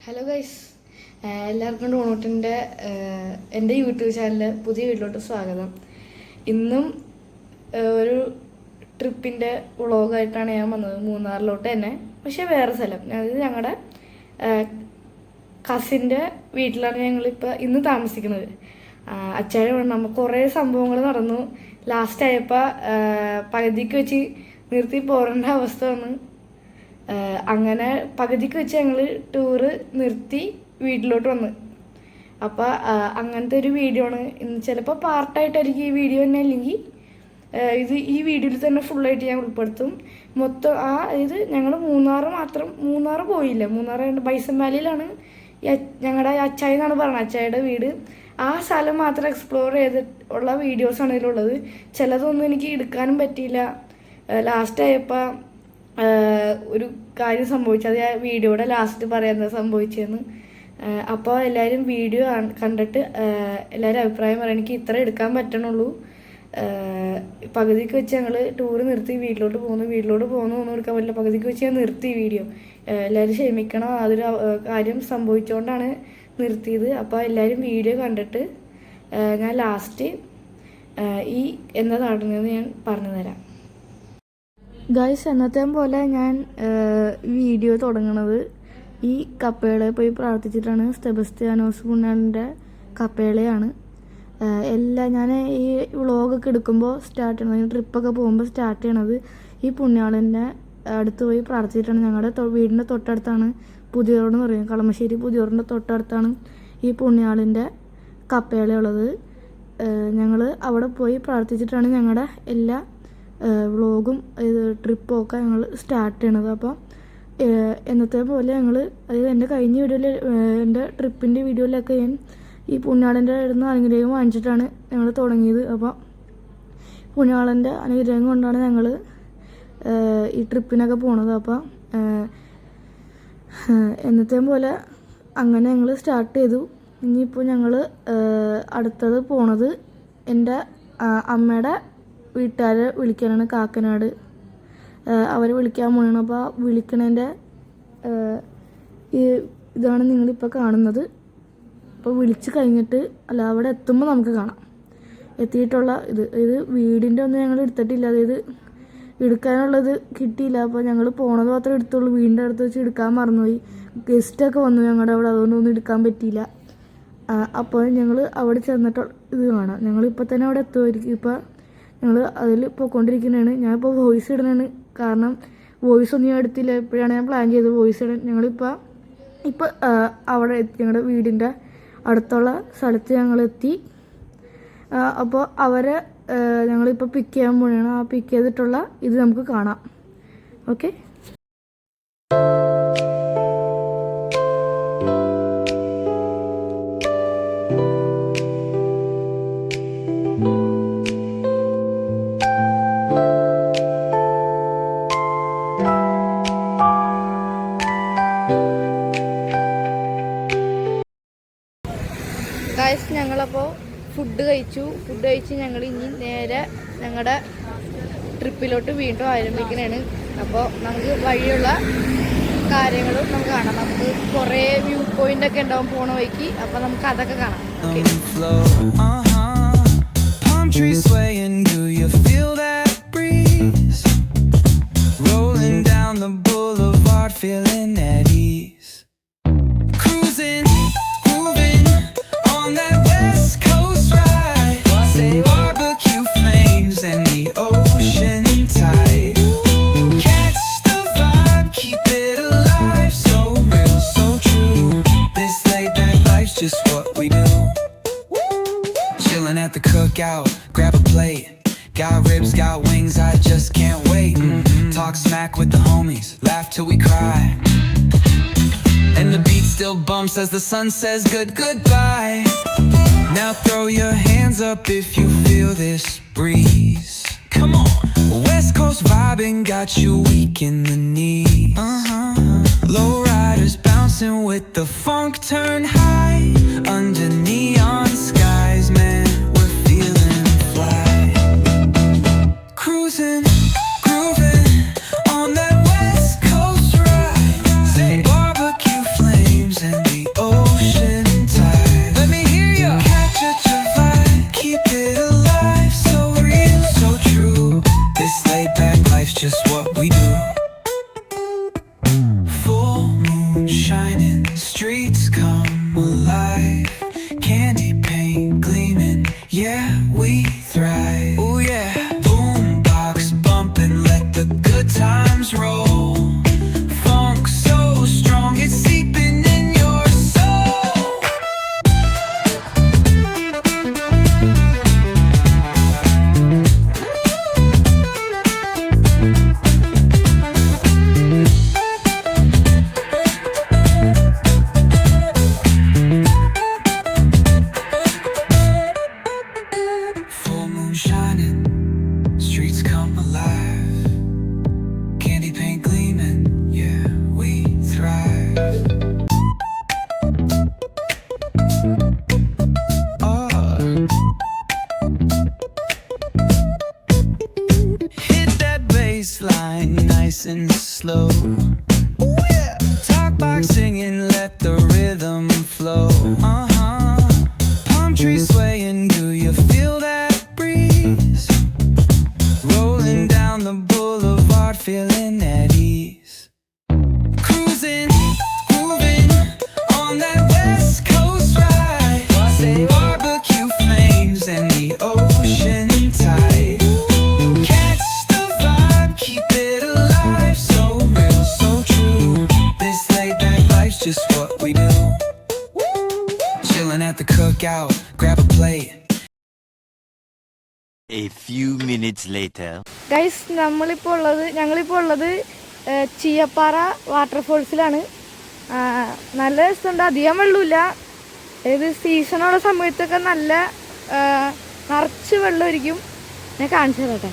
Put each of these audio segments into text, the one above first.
Hello guys, എല്ലാവർക്കും ഡോണോട്ടിൻ്റെ എൻ്റെ YouTube ചാനലിൽ പുതിയ വീട്ടിലോട്ട് സ്വാഗതം. ഇന്നും ഒരു ട്രിപ്പിൻ്റെ വ്ളോഗായിട്ടാണ് ഞാൻ വന്നത്, മൂന്നാറിലോട്ട് തന്നെ. പക്ഷേ വേറെ സ്ഥലം, അതായത് ഞങ്ങളുടെ കസിൻ്റെ വീട്ടിലാണ് ഞങ്ങളിപ്പോൾ ഇന്ന് താമസിക്കുന്നത്. അച്ഛനും നമുക്ക് കുറേ സംഭവങ്ങൾ നടന്നു. ലാസ്റ്റ് ആയപ്പോൾ പകുതിക്ക് വെച്ച് നിർത്തി പോരേണ്ട അവസ്ഥ വന്നു. അങ്ങനെ പകുതിക്ക് വെച്ച് ഞങ്ങൾ ടൂറ് നിർത്തി വീട്ടിലോട്ട് വന്ന്. അപ്പോൾ അങ്ങനത്തെ ഒരു വീഡിയോ ആണ് ഇന്ന്. ചിലപ്പോൾ പാർട്ടായിട്ടായിരിക്കും ഈ വീഡിയോ തന്നെ, അല്ലെങ്കിൽ ഈ വീഡിയോയിൽ തന്നെ ഫുള്ളായിട്ട് ഞാൻ ഉൾപ്പെടുത്തും. മൊത്തം ഇത് ഞങ്ങൾ മൂന്നാർ പോയില്ല. മൂന്നാർ ബൈസൺ വാലിയിലാണ് ഞങ്ങളുടെ അച്ചായി എന്നാണ് പറഞ്ഞത്, അച്ചായിയുടെ വീട്. ആ സ്ഥലം മാത്രം എക്സ്പ്ലോർ ചെയ്തിട്ടുള്ള വീഡിയോസാണ് ഇതിലുള്ളത്. ചിലതൊന്നും എനിക്ക് എടുക്കാനും പറ്റിയില്ല. ലാസ്റ്റ് ആയപ്പോൾ ഒരു കാര്യം സംഭവിച്ചു, അത് ഞാൻ വീഡിയോയുടെ ലാസ്റ്റ് പറയാൻ സംഭവിച്ചതെന്ന്. അപ്പോൾ എല്ലാവരും വീഡിയോ കണ്ടിട്ട് എല്ലാവരും അഭിപ്രായം പറയാം. എനിക്ക് ഇത്ര എടുക്കാൻ പറ്റണുള്ളൂ, പകുതിക്ക് വെച്ച് ഞങ്ങൾ ടൂറ് നിർത്തി വീട്ടിലോട്ട് പോകുന്നു ഒന്നും എടുക്കാൻ പറ്റില്ല. പകുതിക്ക് വെച്ച് ഞാൻ നിർത്തി വീഡിയോ. എല്ലാവരും ക്ഷമിക്കണം, അതൊരു കാര്യം സംഭവിച്ചുകൊണ്ടാണ് നിർത്തിയത്. അപ്പോൾ എല്ലാവരും വീഡിയോ കണ്ടിട്ട് ഞാൻ ലാസ്റ്റ് എന്താ നടന്നതെന്ന് ഞാൻ പറഞ്ഞു തരാം. ഗൈസ്, എന്നത്തെ പോലെ ഞാൻ വീഡിയോ തുടങ്ങണത് ഈ കപ്പേളയെ പോയി പ്രാർത്ഥിച്ചിട്ടാണ്. സെബസ്ത്യാനോസ് പുണ്യാളൻ്റെ കപ്പേളയാണ്. ഞാൻ ഈ വ്ളോഗൊക്കെ എടുക്കുമ്പോൾ സ്റ്റാർട്ട് ചെയ്യണത്, ട്രിപ്പൊക്കെ പോകുമ്പോൾ സ്റ്റാർട്ട് ചെയ്യണത് ഈ പുണ്യാളൻ്റെ അടുത്ത് പോയി പ്രാർത്ഥിച്ചിട്ടാണ്. ഞങ്ങളുടെ വീടിൻ്റെ തൊട്ടടുത്താണ് പുതിയോറോഡ് എന്ന് പറയുന്നത്, കളമശ്ശേരി പുതിയോറിൻ്റെ തൊട്ടടുത്താണ് ഈ പുണ്യാളിൻ്റെ കപ്പേളയുള്ളത്. ഞങ്ങൾ അവിടെ പോയി പ്രാർത്ഥിച്ചിട്ടാണ് ഞങ്ങളുടെ എല്ലാ വ്ളോഗും ട്രിപ്പും ഒക്കെ ഞങ്ങൾ സ്റ്റാർട്ട് ചെയ്യണത്. അപ്പോൾ എന്നത്തെ പോലെ ഞങ്ങൾ, അതായത് എൻ്റെ കഴിഞ്ഞ വീഡിയോയിൽ, എൻ്റെ ട്രിപ്പിൻ്റെ വീഡിയോയിലൊക്കെ ഞാൻ ഈ പുണ്യാളൻ്റെ അടുത്ത് അനുഗ്രഹം വാങ്ങിച്ചിട്ടാണ് ഞങ്ങൾ തുടങ്ങിയത്. അപ്പോൾ പുണ്യാളൻ്റെ അനുഗ്രഹം കൊണ്ടാണ് ഞങ്ങൾ ഈ ട്രിപ്പിനൊക്കെ പോണത്. അപ്പോൾ എന്നത്തെ പോലെ അങ്ങനെ ഞങ്ങൾ സ്റ്റാർട്ട് ചെയ്തു. ഇനിയിപ്പോൾ ഞങ്ങൾ അടുത്തത് പോണത് എൻ്റെ അമ്മയുടെ വീട്ടുകാരെ വിളിക്കാനാണ്, കാക്കനാട്. അവരെ വിളിക്കാൻ പോകണം. അപ്പോൾ വിളിക്കണതിൻ്റെ ഇതാണ് നിങ്ങളിപ്പോൾ കാണുന്നത്. അപ്പോൾ വിളിച്ച് കഴിഞ്ഞിട്ട് അവിടെ എത്തുമ്പോൾ നമുക്ക് കാണാം എത്തിയിട്ടുള്ള ഇത് വീടിൻ്റെ ഒന്നും ഞങ്ങൾ എടുത്തിട്ടില്ല, അതായത് എടുക്കാനുള്ളത് കിട്ടിയില്ല. അപ്പോൾ ഞങ്ങൾ പോണത് മാത്രമേ എടുത്തുള്ളൂ, വീടിൻ്റെ അടുത്ത് വെച്ച് എടുക്കാൻ മറന്നുപോയി. ഗസ്റ്റൊക്കെ വന്നു ഞങ്ങളുടെ അവിടെ, അതുകൊണ്ടൊന്നും എടുക്കാൻ പറ്റിയില്ല. അപ്പോൾ ഞങ്ങൾ അവിടെ ചെന്നിട്ട് ഇത് കാണാം. ഞങ്ങളിപ്പോൾ തന്നെ അവിടെ എത്തുമായിരിക്കും. ഇപ്പോൾ ഞങ്ങൾ അതിൽ പോയിക്കൊണ്ടിരിക്കുന്നതാണ്. ഞാനിപ്പോൾ വോയിസ് ഇടുന്നതാണ്, കാരണം വോയിസ് ഒന്നും ഞാൻ എടുത്തില്ല. എപ്പോഴാണ് ഞാൻ പ്ലാൻ ചെയ്തത് വോയിസ് ഇടാൻ. ഞങ്ങളിപ്പോൾ അവിടെ എത്തി, ഞങ്ങളുടെ വീടിൻ്റെ അടുത്തുള്ള സ്ഥലത്ത് ഞങ്ങളെത്തി. അപ്പോൾ അവരെ ഞങ്ങളിപ്പോൾ പിക്ക് ചെയ്യാൻ പോവുകയാണ്. ആ പിക്ക് ചെയ്തിട്ടുള്ള ഇത് നമുക്ക് കാണാം. ഓക്കെ. ഗായ്സ്, ഞങ്ങളപ്പോൾ ഫുഡ് കഴിച്ച് ഞങ്ങൾ ഇനി നേരെ ഞങ്ങളുടെ ട്രിപ്പിലോട്ട് വീണ്ടും ആരംഭിക്കുന്നതാണ്. അപ്പോൾ നമുക്ക് വഴിയുള്ള കാര്യങ്ങളും നമുക്ക് കാണാം. നമുക്ക് കുറേ വ്യൂ പോയിന്റ് ഒക്കെ ഉണ്ടാവും പോണ വഴിക്ക്. അപ്പോൾ നമുക്ക് അതൊക്കെ കാണാം. Just what we do. Chilling at the cookout, grab a plate. Got ribs, got wings, I just can't wait. Talk smack with the homies, laugh till we cry. And the beat still bumps as the sun says goodbye. Now throw your hands up if you feel this breeze. Come on. West Coast vibing got you weak in the knees. Low riders bouncing with the funk turn high. Under neon skies, man, we're feeling fly. Cruising, grooving on that West Coast ride. Say barbecue flames and Streets come alive, candy paint gleaming, yeah, we thrive. Oh yeah, boombox bumping, let the good times roll. Funk so strong, it's seeping in your soul. Full moon shining, streets come alive, candy paint gleaming, yeah, we thrive. Hit that bass line nice and slow. Ooh, yeah. Talk box singing, let the rhythm flow. Palm trees swaying, do you feel that breeze? Rolling down the boulevard, feeling at ease. Cruising, grooving on that West Coast ride. Say barbecue flames and the ocean tide. Catch the vibe, keep it alive. So real, so true. This laid back life's just what we do. Chilling at the cookout, grab a plate. A few minutes later. Guys ഞങ്ങളിപ്പോൾ ഉള്ളത് ചീയപ്പാറ വാട്ടർഫോൾസിലാണ്. നല്ല രസമുണ്ട്, അധികം വെള്ളമില്ല. ഏത് സീസണുള്ള സമയത്തൊക്കെ നല്ല നിറച്ച് വെള്ളമായിരിക്കും. ഞാൻ കാണിച്ചു തരട്ടെ.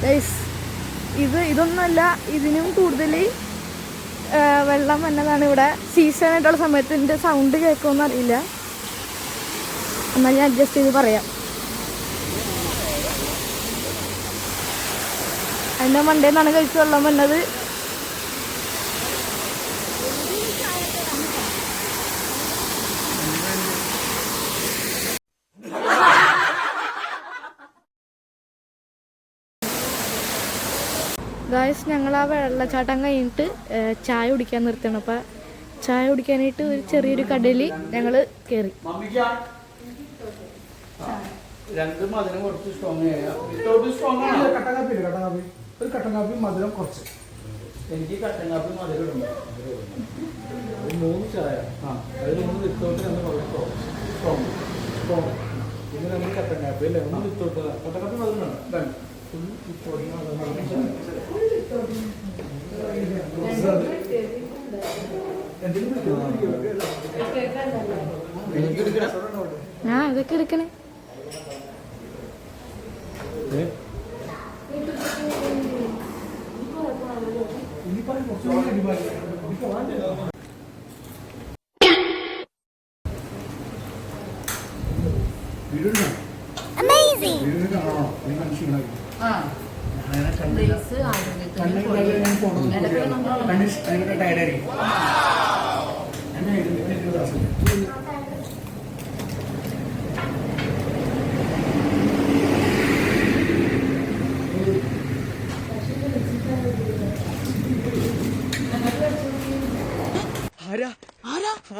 ഗൈസ് ഇതൊന്നുമല്ല, ഇതിനും കൂടുതൽ വെള്ളം വന്നതാണ് ഇവിടെ. സീസണായിട്ടുള്ള സമയത്ത് എൻ്റെ സൗണ്ട് കേൾക്കുമെന്ന് അറിയില്ല, എന്നാൽ ഞാൻ അഡ്ജസ്റ്റ് ചെയ്ത് പറയാം. അതിൻ്റെ മണ്ടേന്നാണ് കഴിച്ച് വെള്ളം വന്നത്. ഗായ്സ്, ഞങ്ങൾ ആ വെള്ളച്ചാട്ടം കഴിഞ്ഞിട്ട് ചായ കുടിക്കാൻ നിർത്തണം. അപ്പം ചായ കുടിക്കാനായിട്ട് ഒരു ചെറിയൊരു കടയിൽ ഞങ്ങൾ കയറി. രണ്ട് മധുരം കുറച്ച് സ്ട്രോങ് ഒരു കട്ടൻ കാപ്പി മധുരം കുറച്ച്. എനിക്ക് കട്ടൻ കാപ്പി മധുരം ഇടുന്നു. 3 ചായ, അതിൽ 1 വിത്തോട്ട്, 2 സ്ട്രോങ്. പിന്നെ 2 കട്ടൻ കാപ്പി അല്ലേ, 1 വിത്തോട്ട്. കട്ടൻ കാപ്പി മധുരം വേണം. ഫുൾ വിത്തോട്ട് ഇതൊക്കെ എടുക്കണേ. ടയർഡായിരിക്കും.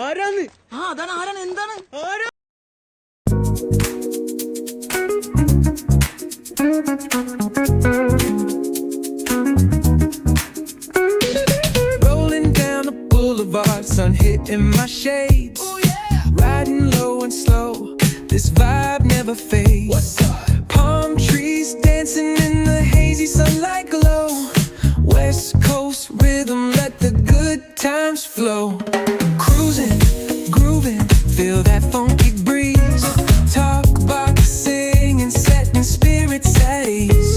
ആരാന്ന്? അതാണ് ആരാണ്, എന്താണ് ആരാ? Rolling down the boulevard, sun hitting my shades. Oh yeah. Riding low and slow, this vibe never fades. What's up? Palm trees dancing in the hazy sunlight glow. West Coast rhythm, let the good times flow. Cruising, grooving, feel that funky breeze. Talk about singing, setting spirits at ease.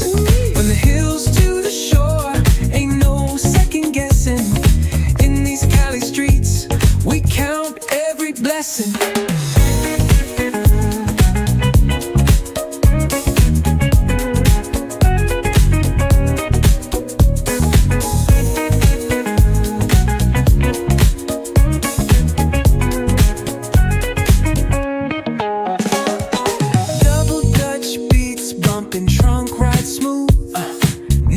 From the hills to the shore, ain't no second guessing. In these Cali streets, we count every blessing. trunk ride smooth.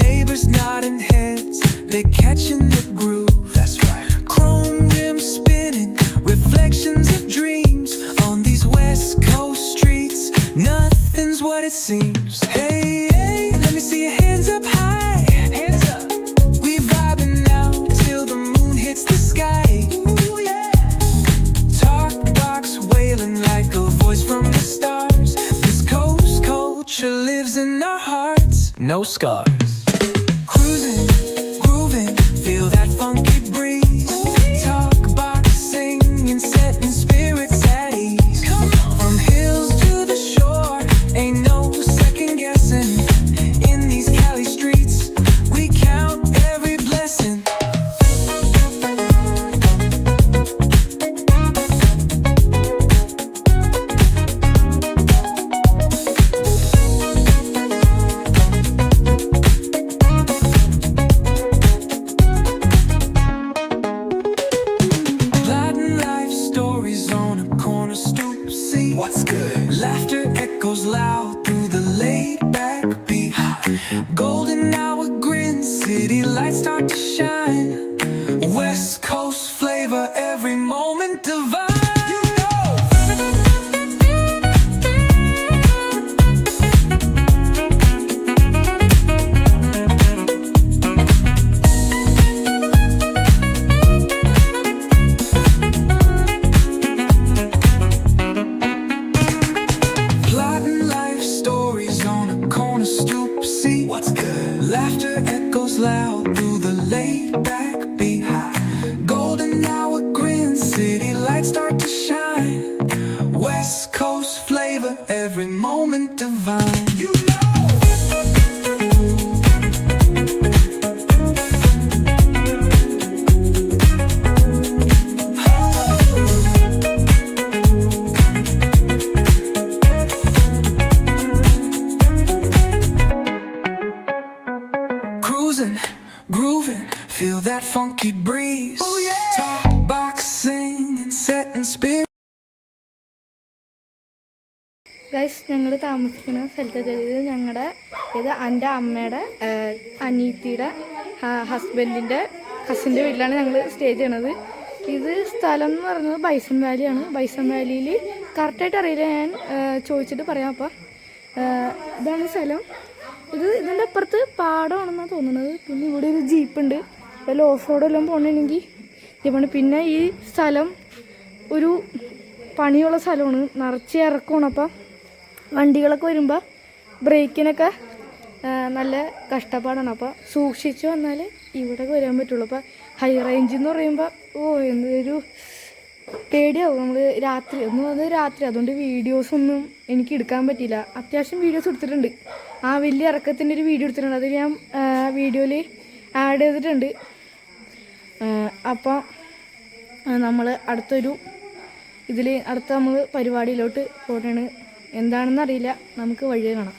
Neighbors nodding heads, they're catching the groove. That's right. Chrome rims spinning, reflections of dreams on these West Coast streets. Nothing's what it seems. Hey, hey, let me see your hands up high. Hands up. We vibing now till the moon hits the sky. Ooh, yeah. Talk box wailing like a voice from the stars. This coast culture lives in our hearts. No scars. Cruising, grooving, feel that funky breeze. Talk box singing, setting spirits at ease. From hills to the shore, ain't no second guessing. In these Cali streets, we count every blessing. Latin life stories on a corner stoop. See what's good. Laughter echoes loud through the laid back beat. Golden hour grin, city lights start to shine. West Coast flavor, every moment divine. You know. Plotting life stories on a corner stoop. See what's good. Laughter echoes loud through the laid back beat. Golden hour grin, city lights start to shine. West Coast flavor, every moment divine. You know. Cruising, grooving, feel that funky breeze. Oh yeah. Talk boxing and setting spirit. Guys ഞങ്ങൾ താമസിക്കുന്ന സ്ഥലത്ത് ഇത് ഞങ്ങളുടെ ഇത് എൻ്റെ അമ്മയുടെ അനീത്തിയുടെ ഹസ്ബൻഡിൻ്റെ കസിൻ്റെ വീട്ടിലാണ് ഞങ്ങൾ സ്റ്റേ ചെയ്യണത്. ഇത് സ്ഥലം എന്ന് പറയുന്നത് ബൈസൺ വാലിയാണ്. ബൈസൺ വാലിയിൽ കറക്റ്റായിട്ട് അറിയില്ല, ഞാൻ ചോദിച്ചിട്ട് പറയാം. അപ്പം ഇതാണ് സ്ഥലം. ഇതിൻ്റെ അപ്പുറത്ത് പാടമാണെന്നാണ് തോന്നുന്നത്. പിന്നെ ഇവിടെ ഒരു ജീപ്പുണ്ട്. വല്ല ഓഫ് റോഡെല്ലാം പോകണമെങ്കിൽ ജീപ്പാണ്. പിന്നെ ഈ സ്ഥലം ഒരു പണിയുള്ള സ്ഥലമാണ്, നിറച്ച് ഇറക്കമാണ്. അപ്പം വണ്ടികളൊക്കെ വരുമ്പോൾ ബ്രേക്കിനൊക്കെ നല്ല കഷ്ടപ്പാടാണ്. അപ്പോൾ സൂക്ഷിച്ച് വന്നാൽ ഇവിടെ വരാൻ പറ്റുള്ളൂ. അപ്പോൾ ഹൈ റേഞ്ച് എന്ന് പറയുമ്പോൾ എന്തൊരു പേടിയാവും. നമ്മൾ രാത്രി അതുകൊണ്ട് വീഡിയോസൊന്നും എനിക്ക് എടുക്കാൻ പറ്റിയില്ല. അത്യാവശ്യം വീഡിയോസ് എടുത്തിട്ടുണ്ട്. ആ വലിയ ഇറക്കത്തിൻ്റെ ഒരു വീഡിയോ എടുത്തിട്ടുണ്ട്. അത് ഞാൻ വീഡിയോയിൽ ആഡ് ചെയ്തിട്ടുണ്ട്. അപ്പോൾ നമ്മൾ അടുത്ത നമ്മൾ പരിപാടിയിലോട്ട് പോകണതാണ്. എന്താണെന്നറിയില്ല, നമുക്ക് വഴി കാണാം.